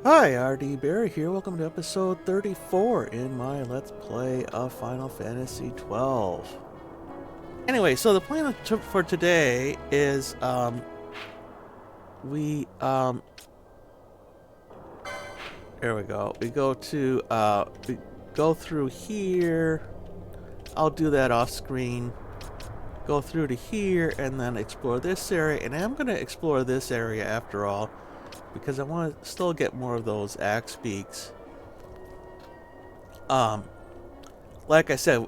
Hi, RD Barry here. Welcome to episode 34 in my Let's Play of Final Fantasy XII. Anyway, so the plan for today is, there we go. We go through here. I'll do that off screen. Go through to here and then explore this area. And I'm going to explore this area after all, because I want to still get more of those axe beaks. Like I said,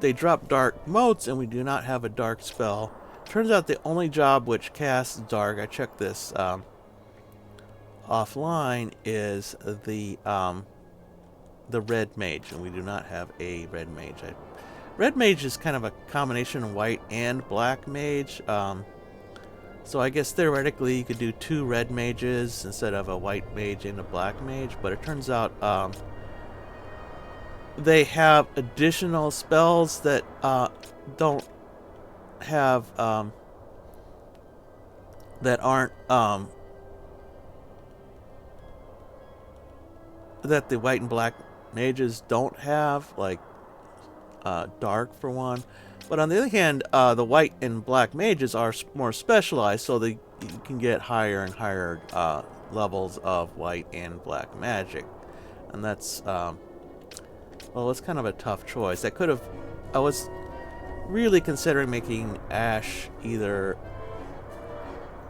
they drop dark motes, and we do not have a dark spell. Turns out the only job which casts dark, I checked this offline, is the red mage, and we do not have a red mage. Red mage is kind of a combination of white and black mage. So I guess theoretically you could do two red mages instead of a white mage and a black mage, but it turns out they have additional spells that don't have that aren't that the white and black mages don't have, like dark for one. But on the other hand, the white and black mages are more specialized, so you can get higher and higher levels of white and black magic. And that's, well, it's kind of a tough choice. I was really considering making Ash either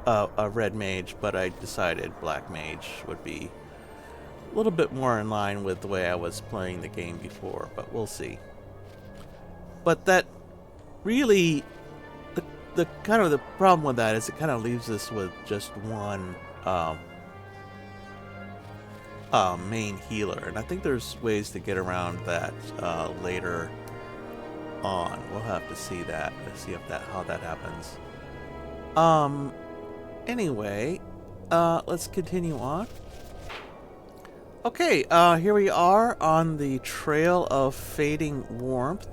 a red mage, but I decided black mage would be a little bit more in line with the way I was playing the game before, but we'll see. But that really, the kind of the problem with that is it kind of leaves us with just one main healer, and I think there's ways to get around that later on. We'll have to see that. Let's see how that happens. Anyway, let's continue on. Okay, here we are on the Trail of Fading Warmth.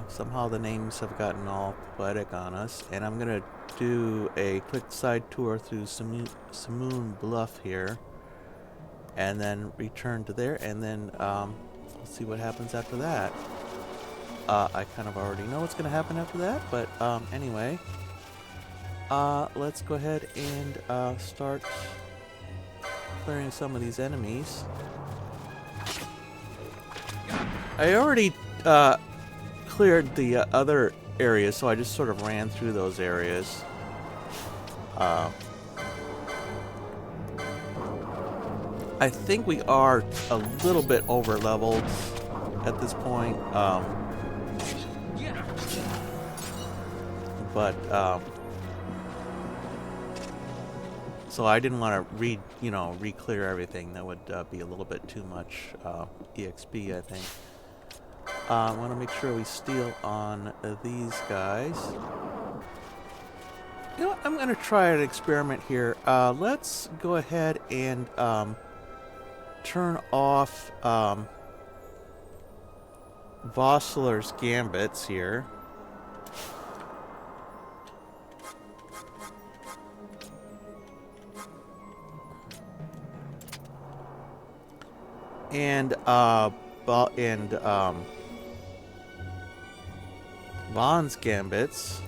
Somehow the names have gotten all poetic on us, and I'm gonna do a quick side tour through Simoon Bluff here, and then return to there, and then we'll see what happens after that. I kind of already know what's gonna happen after that, but anyway, let's go ahead and start clearing some of these enemies. I already cleared the other areas, so I just sort of ran through those areas. I think we are a little bit over leveled at this point, so I didn't want to re-clear everything. That would be a little bit too much EXP, I think. I want to make sure we steal on these guys. You know what? I'm going to try an experiment here. Let's go ahead and turn off Vossler's gambits here. And Vaan's gambits.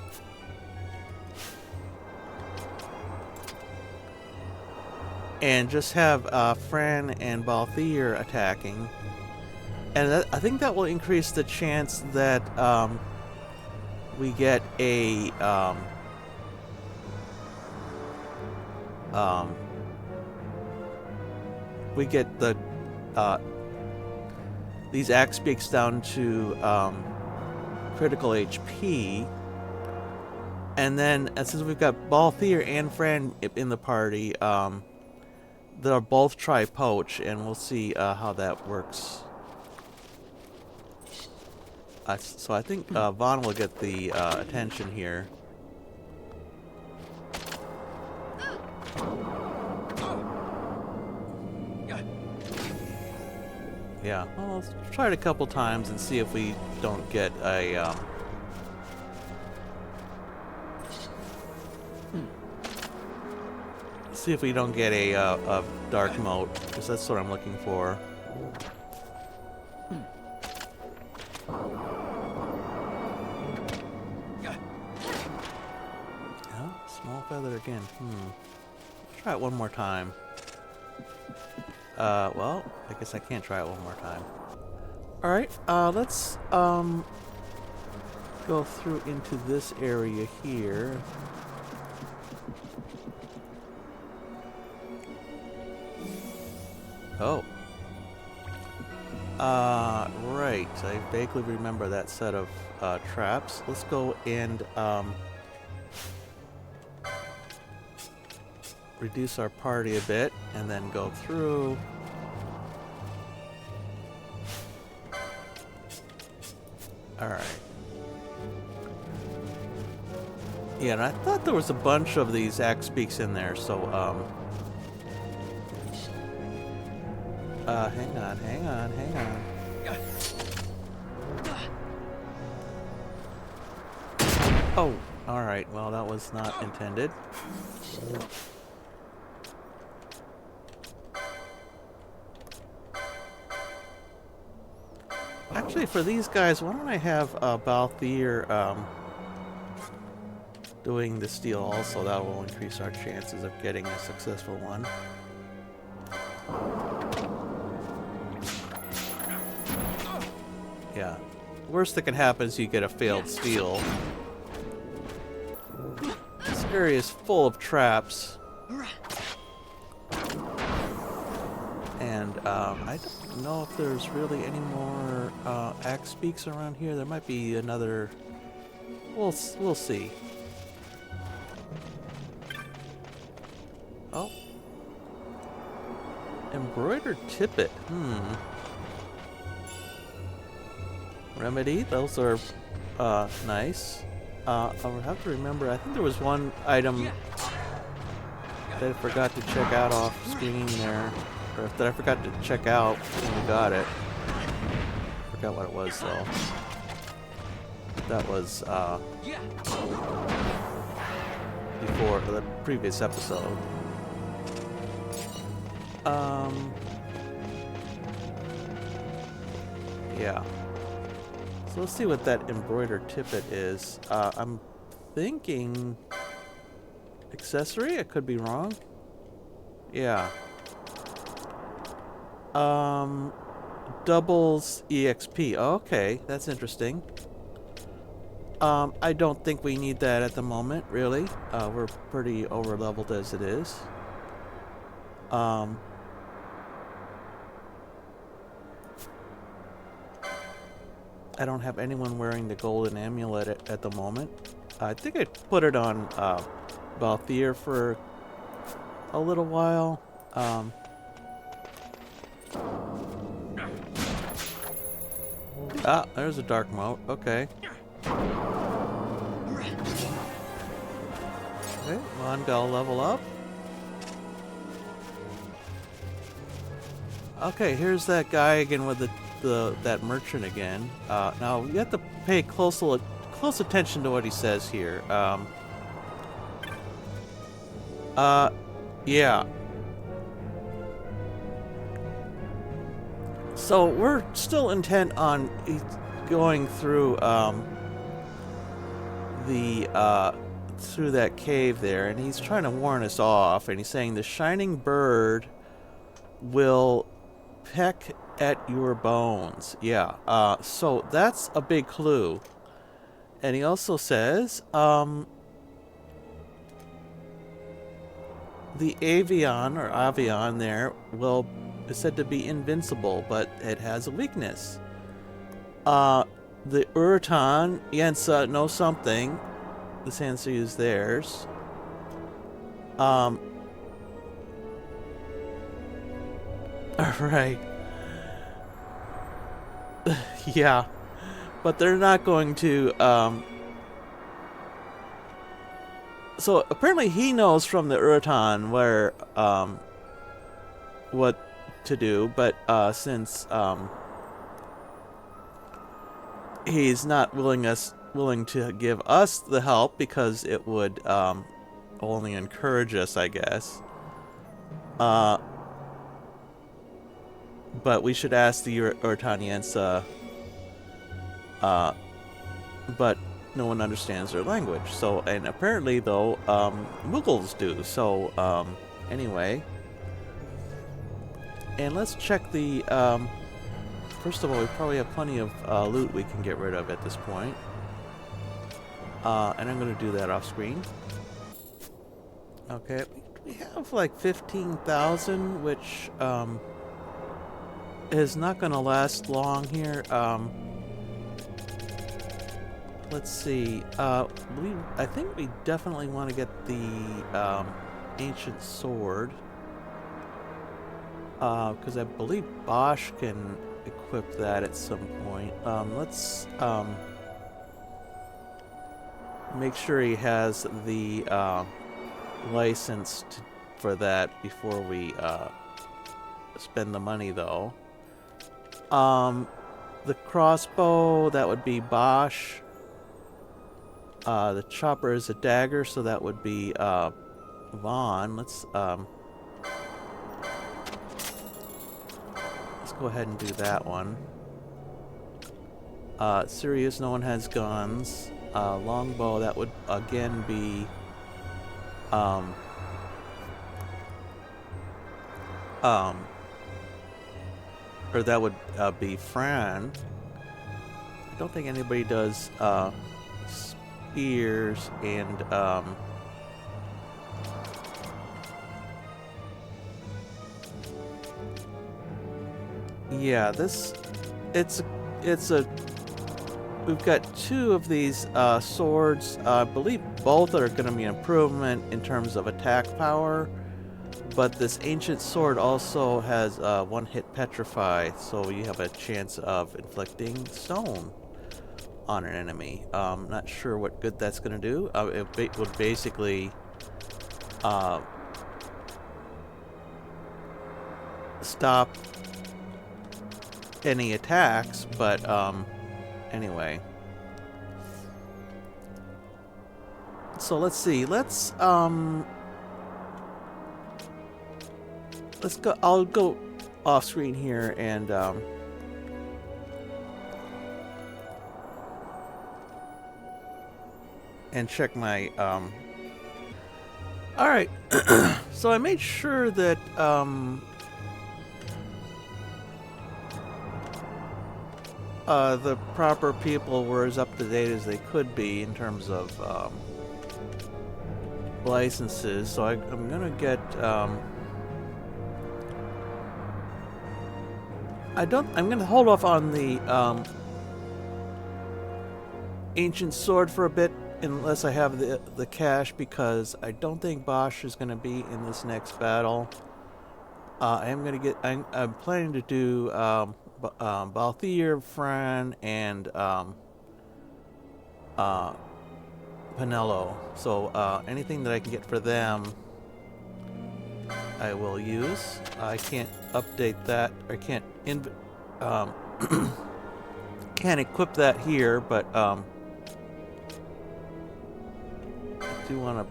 And just have Fran and Balthier attacking. And I think that will increase the chance that we get a we get the these axe beaks down to critical HP, and then since we've got Balthier and Fran in the party, they'll both try poach, and we'll see how that works. So I think Vaan will get the attention here. Yeah, well, let's try it a couple times and see if we don't get a See if we don't get a dark moat, because that's what I'm looking for. Small feather again. Try it one more time. Well, I guess I can't try it one more time. Alright, let's, go through into this area here. Oh. Right. I vaguely remember that set of, traps. Let's go and, reduce our party a bit, and then go through. Alright. Yeah, and I thought there was a bunch of these axe beaks in there, so, hang on. Oh, alright, well, that was not intended. Actually, for these guys, why don't I have Balthier doing the steal also? That will increase our chances of getting a successful one. Yeah. Worst that can happen is you get a failed steal. This area is full of traps. And I don't know if there's really any more axe beaks around here. There might be another. We'll see. Oh, embroidered tippet. Remedy. Those are nice. I'll have to remember. I think there was one item that I forgot to check out off screen there. Or that I forgot to check out when we got it. Forgot what it was though. That was before the previous episode. Yeah. So let's see what that embroidered tippet is. I'm thinking accessory? I could be wrong. Yeah. Doubles EXP. Okay, that's interesting. I don't think we need that at the moment, really. We're pretty over-leveled as it is. I don't have anyone wearing the golden amulet at the moment. I think I put it on Balthier for a little while. Ah, there's a dark moat. Okay. Okay, Vaan got a level up. Okay, here's that guy again with that merchant again. Now you have to pay close attention to what he says here. Yeah. So we're still intent on going through through that cave there, and he's trying to warn us off, and he's saying the shining bird will peck at your bones. Yeah. So that's a big clue. And he also says the avian there is said to be invincible, but it has a weakness. The Nam-Yensa knows something. The Sandsea is theirs. Alright. Yeah. But they're not going to, so apparently he knows from the Urutan where, what to do, but, since, he's not willing to give us the help because it would, only encourage us, I guess. Uh, but we should ask the Ortaniensa. But no one understands their language. So, and apparently, though, Muggles do. So, anyway. And let's check the, first of all, we probably have plenty of loot we can get rid of at this point. And I'm going to do that off screen. Okay, we have like 15,000, which is not going to last long here. Let's see. I think we definitely want to get the ancient sword, because I believe Bosch can equip that at some point. Let's make sure he has the license for that before we spend the money, though. The crossbow, that would be Bosch. The chopper is a dagger, so that would be Vaan. Let's go ahead and do that one. Sirius, no one has guns. Longbow, that would again be or that would be Fran. I don't think anybody does spears and yeah, it's a we've got two of these swords. I believe both are going to be an improvement in terms of attack power, but this ancient sword also has one-hit petrify, so you have a chance of inflicting stone on an enemy. Not sure what good that's going to do. It would basically stop any attacks, but anyway. So let's see. Let's go. I'll go off screen here and check my all right. So I made sure that the proper people were as up to date as they could be in terms of licenses. So I'm gonna get I'm gonna hold off on the ancient sword for a bit unless I have the cash, because I don't think Bosch is gonna be in this next battle. I'm planning to do Balthier, Fran, and Pinello. So anything that I can get for them, I will use. I can't update that. I can't can't equip that here, but I do want to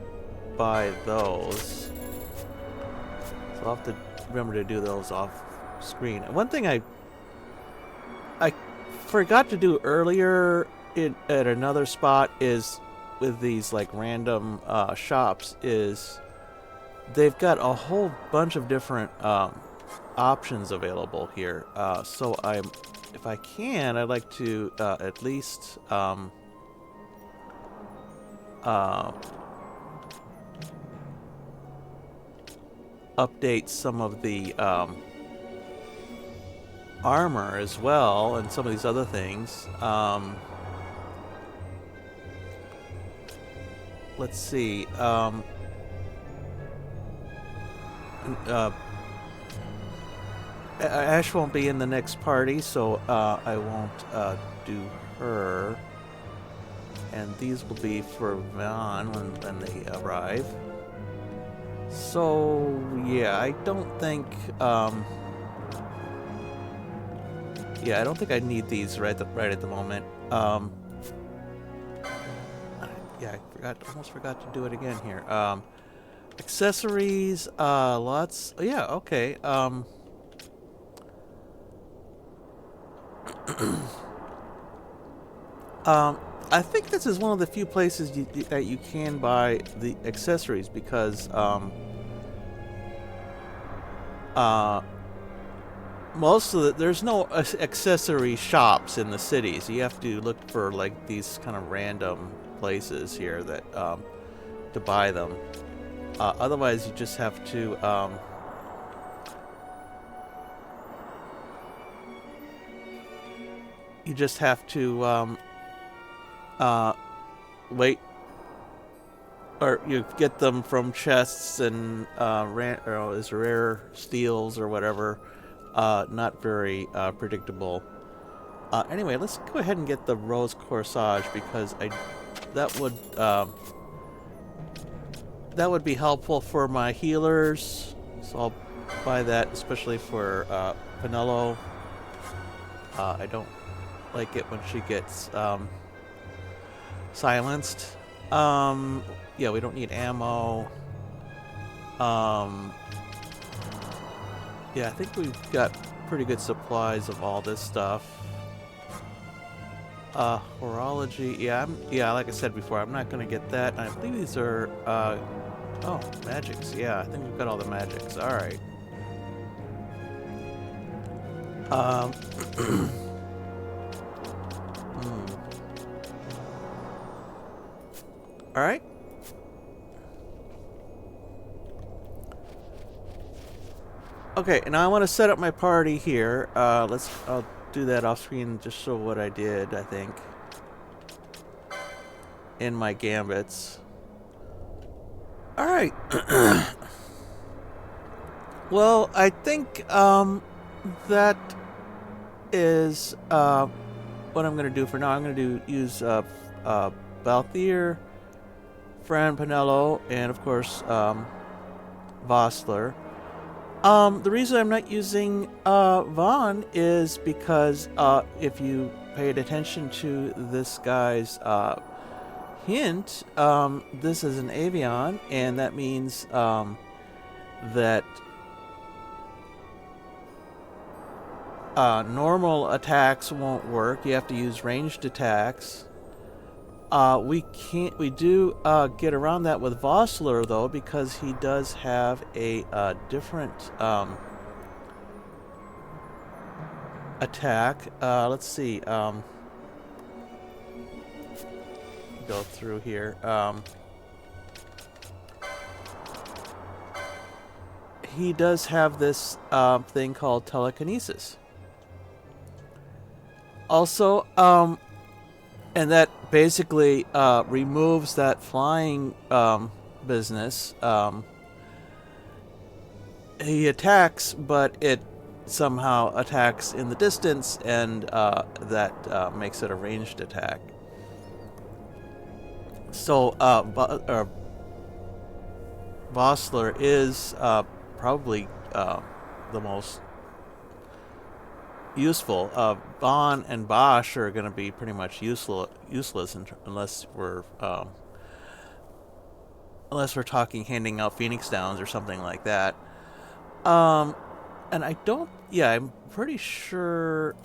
buy those. So I'll have to remember to do those off screen. One thing I forgot to do earlier at another spot is with these like random shops is they've got a whole bunch of different options available here. So if I can, I'd like to at least update some of the armor as well, and some of these other things. Let's see. Ash won't be in the next party, so I won't do her. And these will be for Vaan when they arrive. So yeah, I don't think yeah, I don't think I need these right at the moment. Yeah, I almost forgot to do it again here. Accessories, lots. Oh, yeah, okay. Um, I think this is one of the few places that you can buy the accessories because uh, most of there's no accessory shops in the cities. You have to look for like these kind of random places here that to buy them. Otherwise, you just have to uh, wait, or you get them from chests and is rare steals or whatever. Not very predictable. Anyway, let's go ahead and get the rose corsage because that would that would be helpful for my healers. So I'll buy that, especially for Penelo. I don't like it when she gets silenced. Yeah, we don't need ammo. Yeah, I think we've got pretty good supplies of all this stuff. Horology. Yeah, like I said before, I'm not gonna get that. And I believe these are oh, magics. Yeah, I think we've got all the magics. All right. All right. Okay, and now I want to set up my party here. I'll do that off screen and just show what I did, I think, in my gambits. All right. Well, I think that is what I'm going to do for now. I'm going to use Balthier, Fran Penelo, and of course Vossler. The reason I'm not using Vaan is because if you paid attention to this guy's hint, this is an avian, and that means that normal attacks won't work. You have to use ranged attacks. We do get around that with Vossler though, because he does have a different attack. Let's see. Go through here. He does have this thing called telekinesis. Also, and that basically removes that flying business. He attacks, but it somehow attacks in the distance, and that makes it a ranged attack. So Vossler is probably the most useful. Vaan and Bosch are going to be pretty much useless unless we're talking handing out Phoenix Downs or something like that. And I don't. Yeah, I'm pretty sure.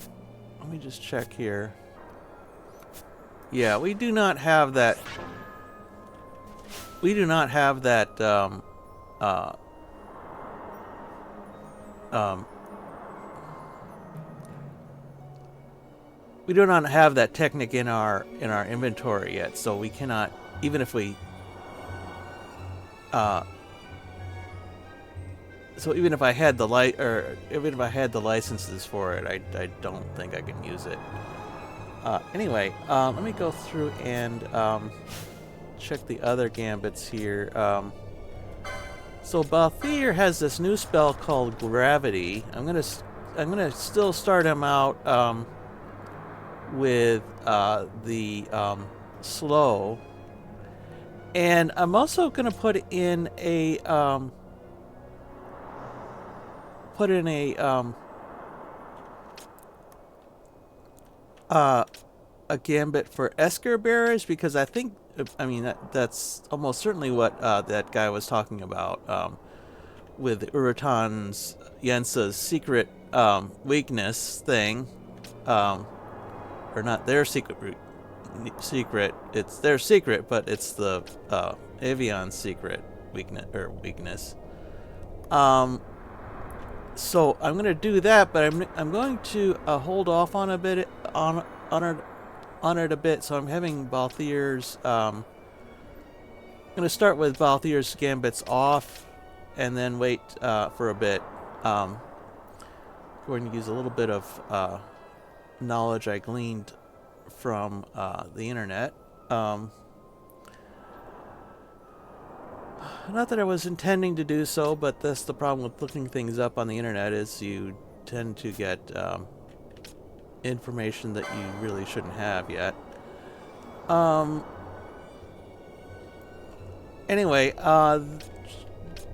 Let me just check here. Yeah, we do not have that. We do not have that. We do not have that technic in our inventory yet, so we cannot, even if we so even if I had the even if I had the licenses for it, I don't think I can use it. Anyway, let me go through and check the other gambits here. So Balthier has this new spell called Gravity. I'm gonna still start him out with the slow, and I'm also gonna put in a a gambit for Esker bearers, because I think I mean, that's almost certainly what that guy was talking about with Urutan's Yensa's secret weakness thing, um, or not their secret. It's their secret, but it's the Avion's secret weakness. So I'm gonna do that, but I'm going to hold off on a bit on it a bit. So I'm having Balthier's. I'm gonna start with Balthier's gambits off, and then wait for a bit. Going to use a little bit of knowledge I gleaned from the internet. Not that I was intending to do so, but that's the problem with looking things up on the internet, is you tend to get information that you really shouldn't have yet. Anyway,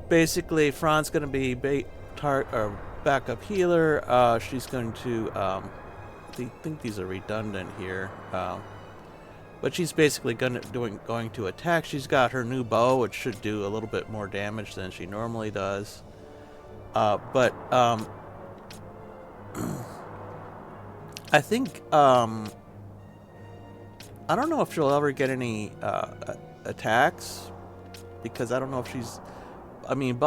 basically, Fran's going to be backup healer. She's going to, I think these are redundant here. But she's basically going to attack. She's got her new bow, which should do a little bit more damage than she normally does. But I think I don't know if she'll ever get any attacks, because I don't know if she's. I mean,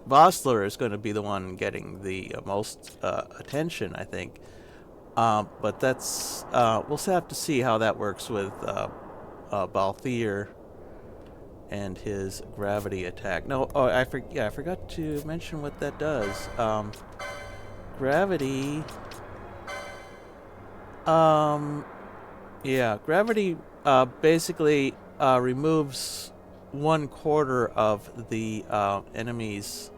Vossler is going to be the one getting the most attention, I think. But that's we'll have to see how that works with Balthier and his gravity attack. No, I forgot to mention what that does. Gravity. Gravity basically removes 1/4 of the enemy's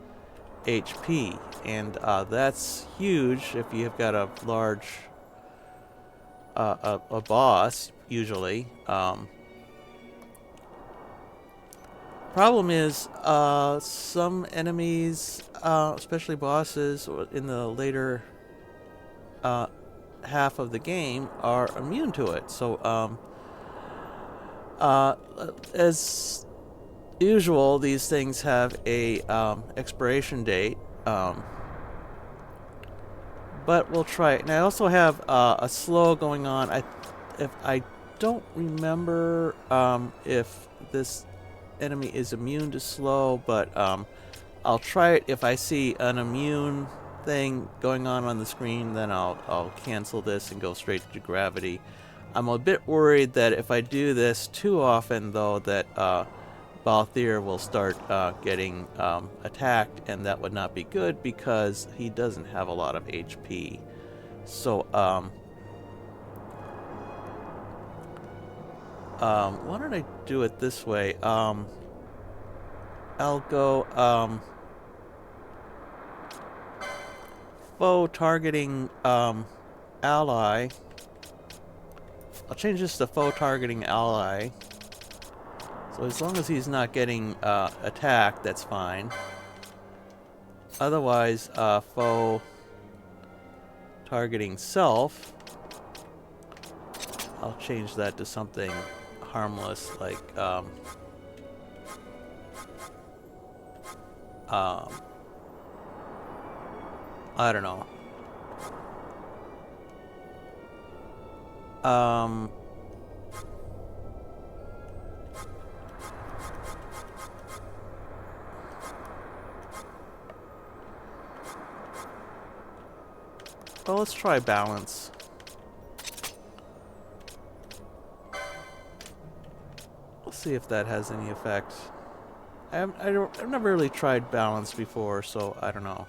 HP, and that's huge if you've got a large a boss, usually. Problem is, some enemies, especially bosses in the later half of the game, are immune to it. So, as usual, these things have a expiration date. But we'll try it. And I also have a slow going on. If I don't remember if this enemy is immune to slow, but I'll try it. If I see an immune thing going on the screen, then I'll cancel this and go straight to gravity. I'm a bit worried that if I do this too often, though, that Balthier will start getting attacked, and that would not be good because he doesn't have a lot of HP. So, why don't I do it this way? I'll go foe targeting ally. I'll change this to foe targeting ally. So as long as he's not getting attacked, that's fine. Otherwise, foe targeting self. I'll change that to something harmless, like I don't know. Well, let's try balance. We'll see if that has any effect. I've never really tried balance before, so I don't know.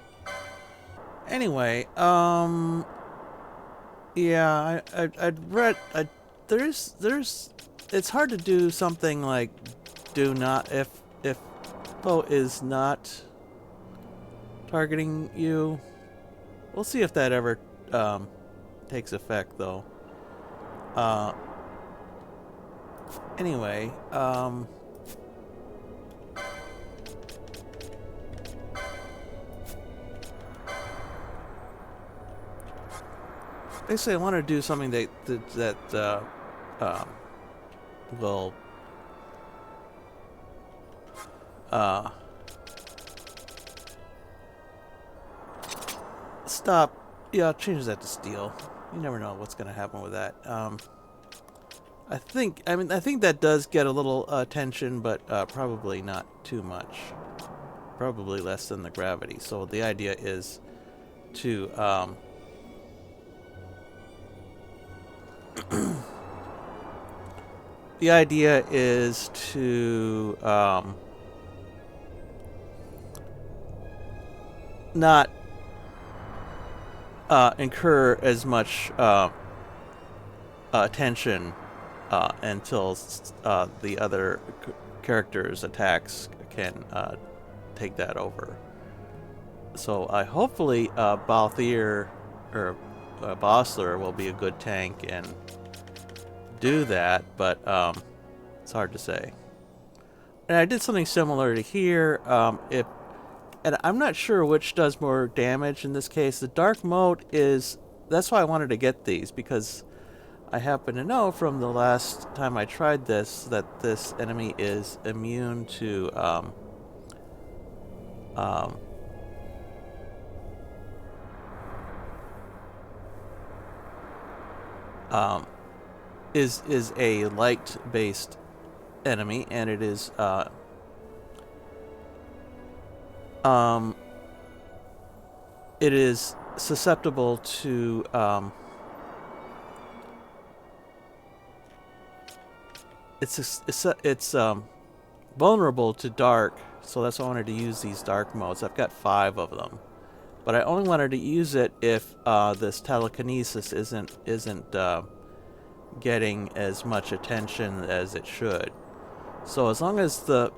Anyway, yeah, I'd read. There's. It's hard to do something like do not if foe is not targeting you. We'll see if that ever takes effect, though. Anyway, basically, I want to do something that will stop. Yeah, I'll change that to steel. You never know what's going to happen with that. I think that does get a little tension, but probably not too much. Probably less than the gravity. So the idea is to not incur as much tension until the other character's attacks can take that over. So hopefully Balthier or Vossler will be a good tank and do that, but it's hard to say. And I did something similar to here. And I'm not sure which does more damage in this case. The dark mode is... That's why I wanted to get these, because I happen to know from the last time I tried this that this enemy is immune to... is a light-based enemy, and it is... it is susceptible to it's vulnerable to dark, so that's why I wanted to use these dark modes. I've got 5 of them, but I only wanted to use it if this telekinesis isn't getting as much attention as it should. So as long as the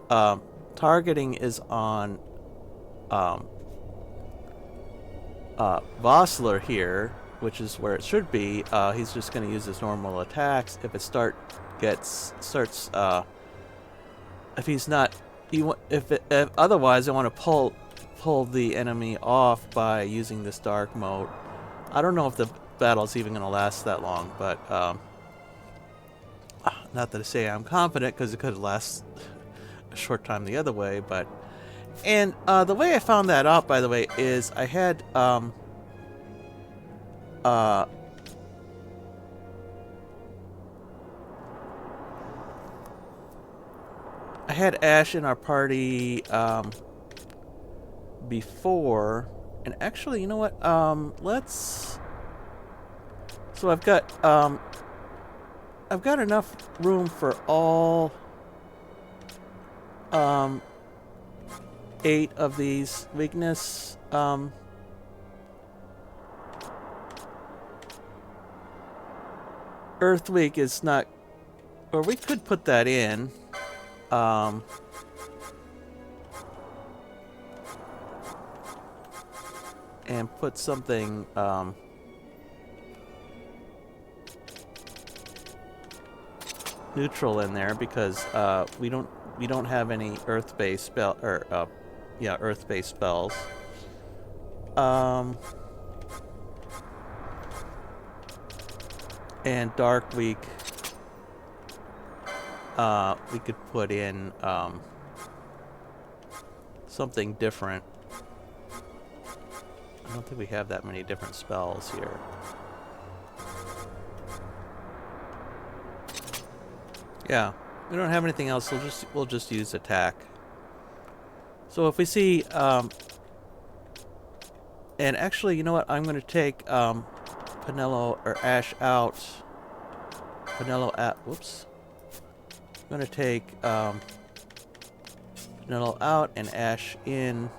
targeting is on Vossler here, which is where it should be, he's just going to use his normal attacks. If it starts, if he's not, if otherwise, I want to pull the enemy off by using this dark mode. I don't know if the battle's even going to last that long, but not that I say I'm confident, because it could last a short time the other way, but. And the way I found that out, by the way, is I had Ash in our party before, and actually, you know what? Let's. So I've got enough room for all 8 of these weakness. Earth weak is not, or we could put that in. And put something neutral in there, because we don't have any earth-based spell, or earth-based spells. And dark weak, we could put in something different. I don't think we have that many different spells here. Yeah, we don't have anything else. We'll just use attack. So if we see, and actually, you know what? I'm going to take Penelo or Ash out. Penelo at. Whoops. I'm going to take Penelo out and Ash in.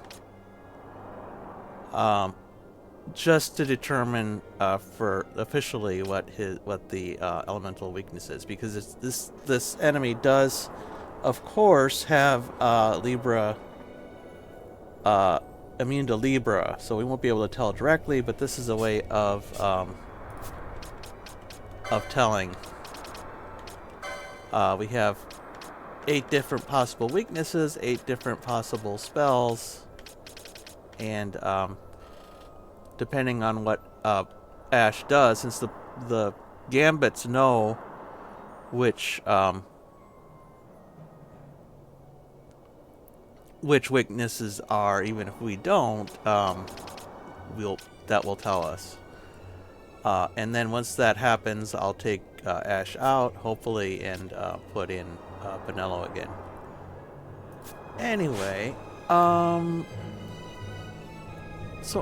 Just to determine for officially what the elemental weakness is, because this enemy does, of course, have Libra, immune to Libra, so we won't be able to tell directly, but this is a way of telling. We have 8 different possible weaknesses, 8 different possible spells, and depending on what Ash does, since the gambits know which which weaknesses are. Even if we don't, that will tell us. And then once that happens, I'll take Ash out, hopefully, and put in Penelo again. Anyway, so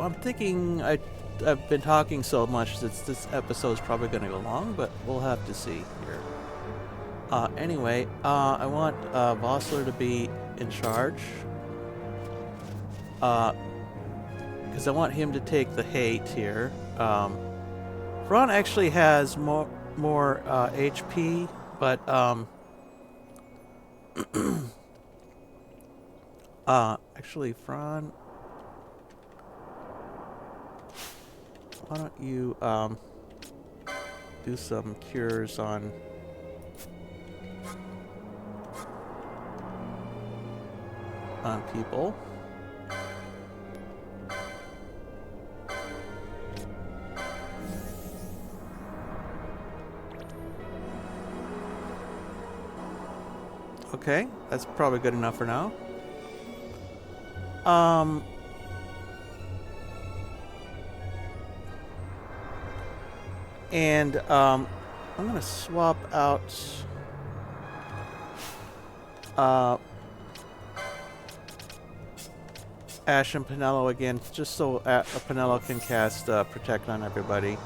I'm thinking I've been talking so much that this episode's probably going to go long, but we'll have to see here. Anyway, I want Vossler to be in charge. Because I want him to take the hate here. Vaan actually has more HP, but actually, Vaan, why don't you do some cures on people. Okay, that's probably good enough for now. And I'm gonna swap out Ash and Penelo again, just so Penelo can cast Protect on everybody.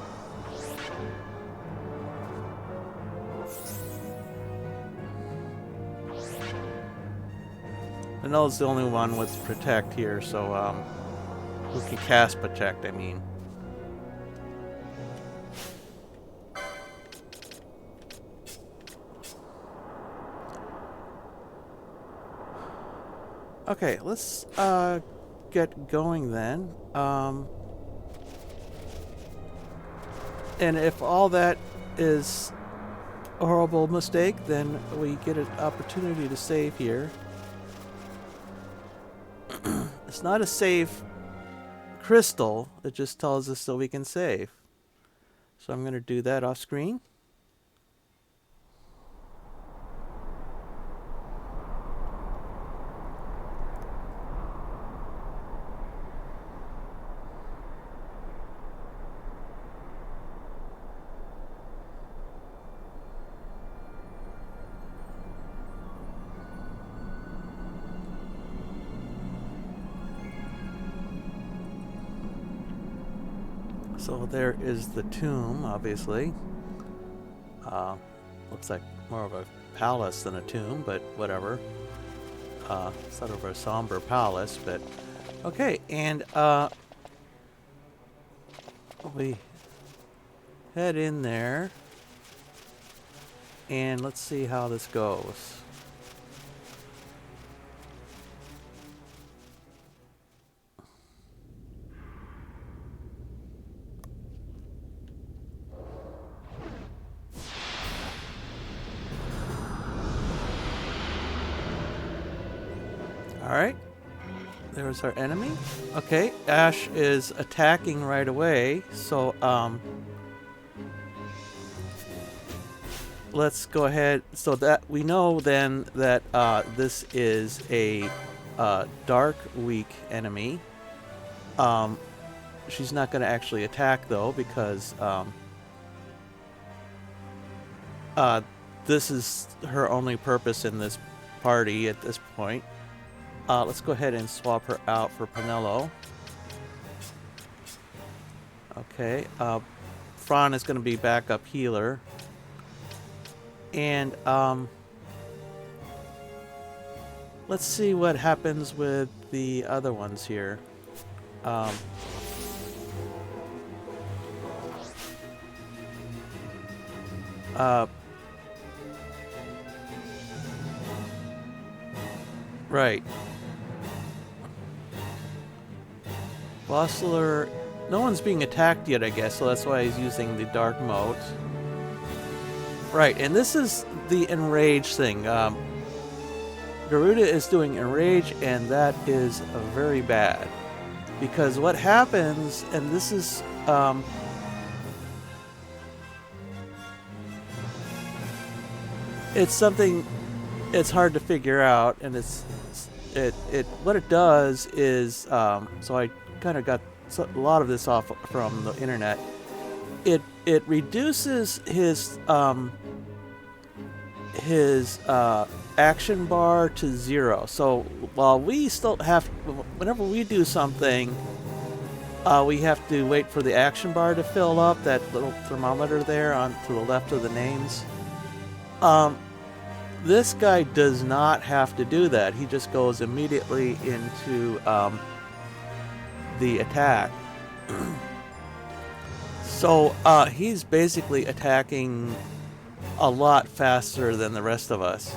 Penelo's the only one with Protect here, so who can cast Protect, I mean. Okay, let's get going then. And if all that is a horrible mistake, then we get an opportunity to save here. It's not a save crystal, it just tells us so we can save. So I'm going to do that off screen. So there is the tomb, obviously. Looks like more of a palace than a tomb, but whatever. Sort of a somber palace, but okay. And we head in there, and let's see how this goes. Alright, there's our enemy. Okay, Ash is attacking right away, so let's go ahead. So that we know then that this is a dark, weak enemy. She's not going to actually attack though, because this is her only purpose in this party at this point. Let's go ahead and swap her out for Penelo. Okay, Vaan is going to be backup healer. And let's see what happens with the other ones here. Right. Vossler, no one's being attacked yet, I guess, so that's why he's using the dark mode. Right, and this is the enrage thing. Garuda is doing enrage, and that is very bad. Because what happens, and this is... it's something it's hard to figure out, and what it does is, so I kind of got a lot of this off from the internet. It reduces his action bar to 0. So while we still have, whenever we do something, we have to wait for the action bar to fill up, that little thermometer there on to the left of the names. This guy does not have to do that. He just goes immediately into the attack. So he's basically attacking a lot faster than the rest of us.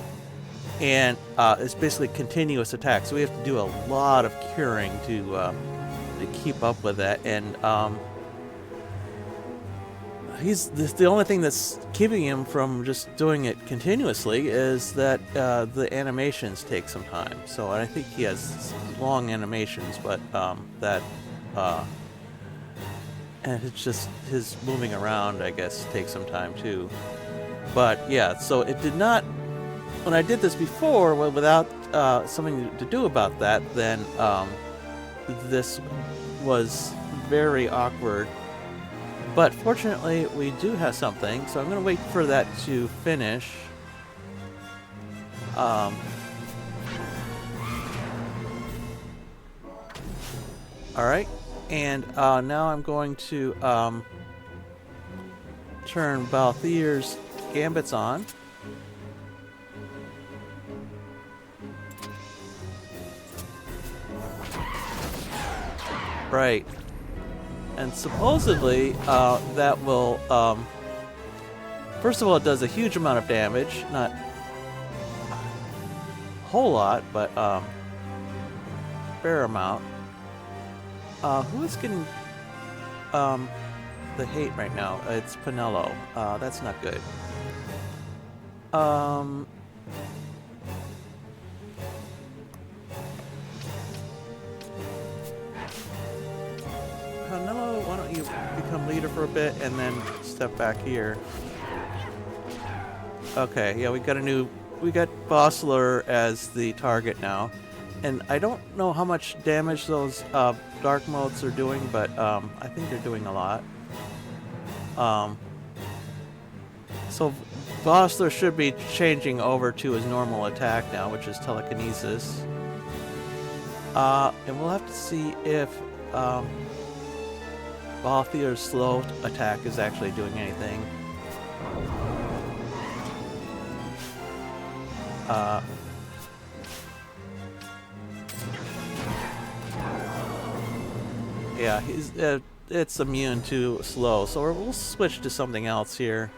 And it's basically continuous attack. So we have to do a lot of curing to keep up with that. And the only thing that's keeping him from just doing it continuously is that the animations take some time. So I think he has long animations, but and it's just his moving around, I guess, takes some time too. But yeah, so it did not. When I did this before, well, without something to do about that, then this was very awkward. But fortunately, we do have something, so I'm going to wait for that to finish. Alright, and now I'm going to turn Balthier's gambits on. Right. And supposedly, that will, first of all, it does a huge amount of damage. Not a whole lot, but fair amount. Who is getting the hate right now? It's Pinello. That's not good. Pinello, why don't you become leader for a bit and then step back here? Okay, yeah, we got Vossler as the target now. And I don't know how much damage those dark motes are doing, but I think they're doing a lot. So Vossler should be changing over to his normal attack now, which is telekinesis. And we'll have to see if Balthier's slow attack is actually doing anything. Yeah, it's immune to slow, so we'll switch to something else here.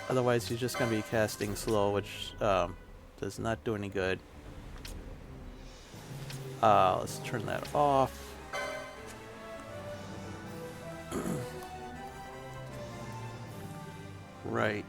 Otherwise, he's just going to be casting slow, which does not do any good. Let's turn that off. Right.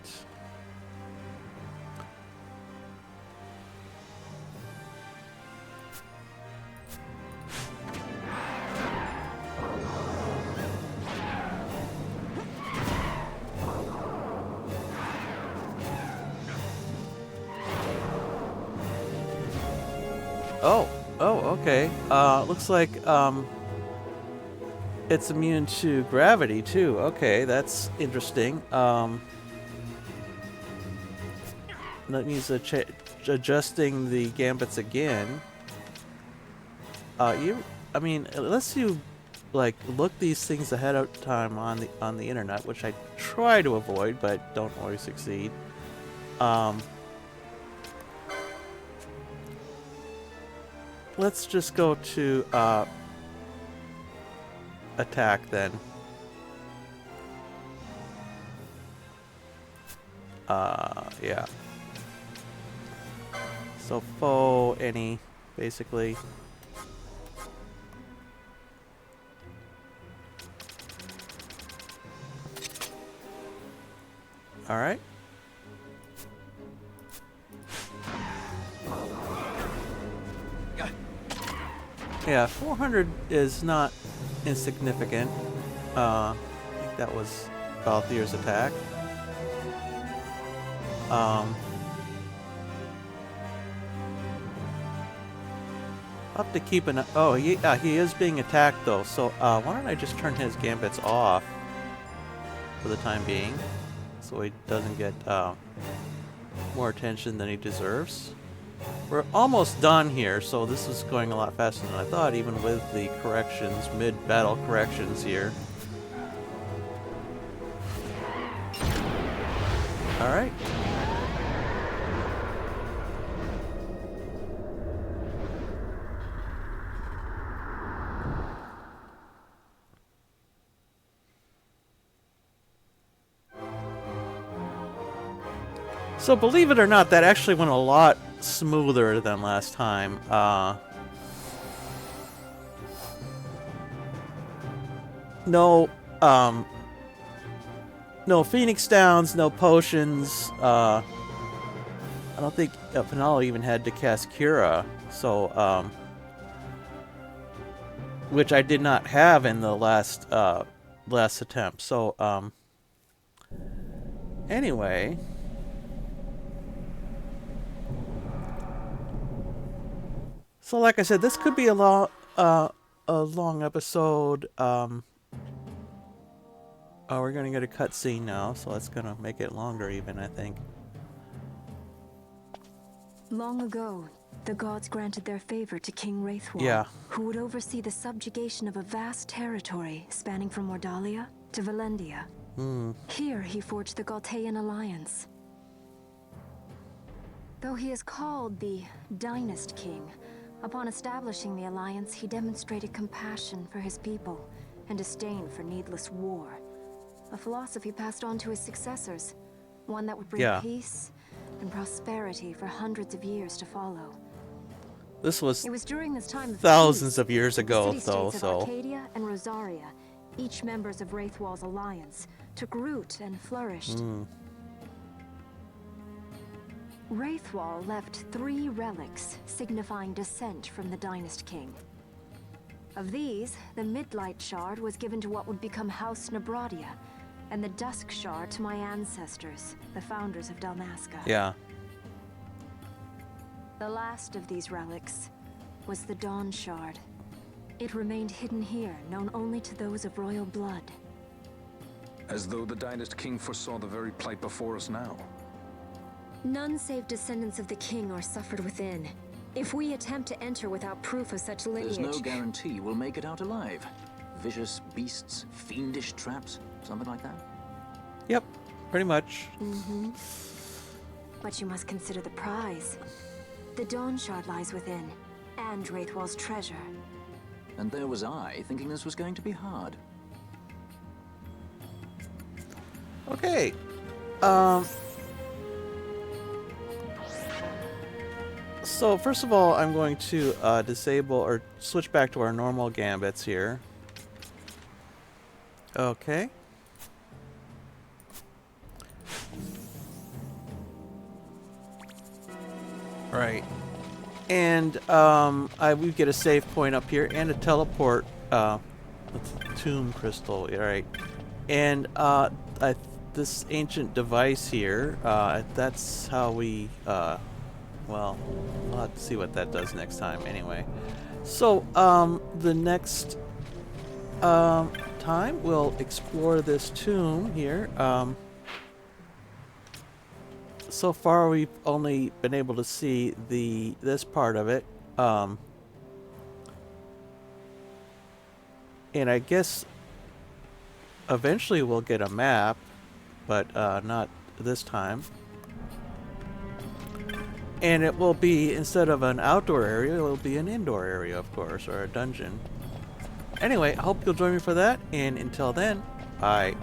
Oh, okay. Looks like it's immune to gravity too. Okay, that's interesting. That means adjusting the gambits again. I mean, unless you like look these things ahead of time on the internet, which I try to avoid, but don't always succeed. Let's just go to attack then. Yeah. So foe any, basically. All right. Yeah, 400 is not insignificant. I think that was Balthier's attack. I'll have to keep an... Oh, he is being attacked, though. So, why don't I just turn his gambits off for the time being, so he doesn't get more attention than he deserves. We're almost done here, so this is going a lot faster than I thought, even with the corrections, mid-battle corrections here. Alright. So believe it or not, that actually went a lot smoother than last time. No Phoenix Downs, no potions. I don't think Penalo even had to cast Cura, so which I did not have in the last attempt. So anyway. So, like I said, this could be a long episode. We're gonna get a cutscene now, so that's gonna make it longer, even, I think. Long ago, the gods granted their favor to King Raithwall, Yeah. who would oversee the subjugation of a vast territory spanning from Mordalia to Valendia. Here, he forged the Galtean alliance. Though he is called the Dynast King, upon establishing the alliance, he demonstrated compassion for his people and disdain for needless war. A philosophy passed on to his successors, one that would bring peace and prosperity for hundreds of years to follow. This was, it was during this time thousands of years ago, though, so so... Arcadia and Rosaria, each members of Raithwall's alliance, took root and flourished. Raithwall left 3 relics signifying descent from the Dynast King. Of these, the Midlight Shard was given to what would become House Nabradia, and the Dusk Shard to my ancestors, the founders of Dalmasca. Yeah. The last of these relics was the Dawn Shard. It remained hidden here, known only to those of royal blood. As though the Dynast King foresaw the very plight before us now. None save descendants of the king are suffered within. If we attempt to enter without proof of such lineage... There's no guarantee we'll make it out alive. Vicious beasts, fiendish traps, something like that? Yep, pretty much. But you must consider the prize. The Dawn Shard lies within, and Raithwall's treasure. And there was I, thinking this was going to be hard. Okay. So first of all, I'm going to disable or switch back to our normal gambits here. Okay. Right. And we get a save point up here and a teleport tomb crystal, right? And this ancient device here, that's how we well, we'll have to see what that does next time anyway. So, the next time we'll explore this tomb here. So far we've only been able to see this part of it. And I guess eventually we'll get a map, but not this time. And it will be, instead of an outdoor area, it will be an indoor area, of course, or a dungeon. Anyway, I hope you'll join me for that, and until then, bye.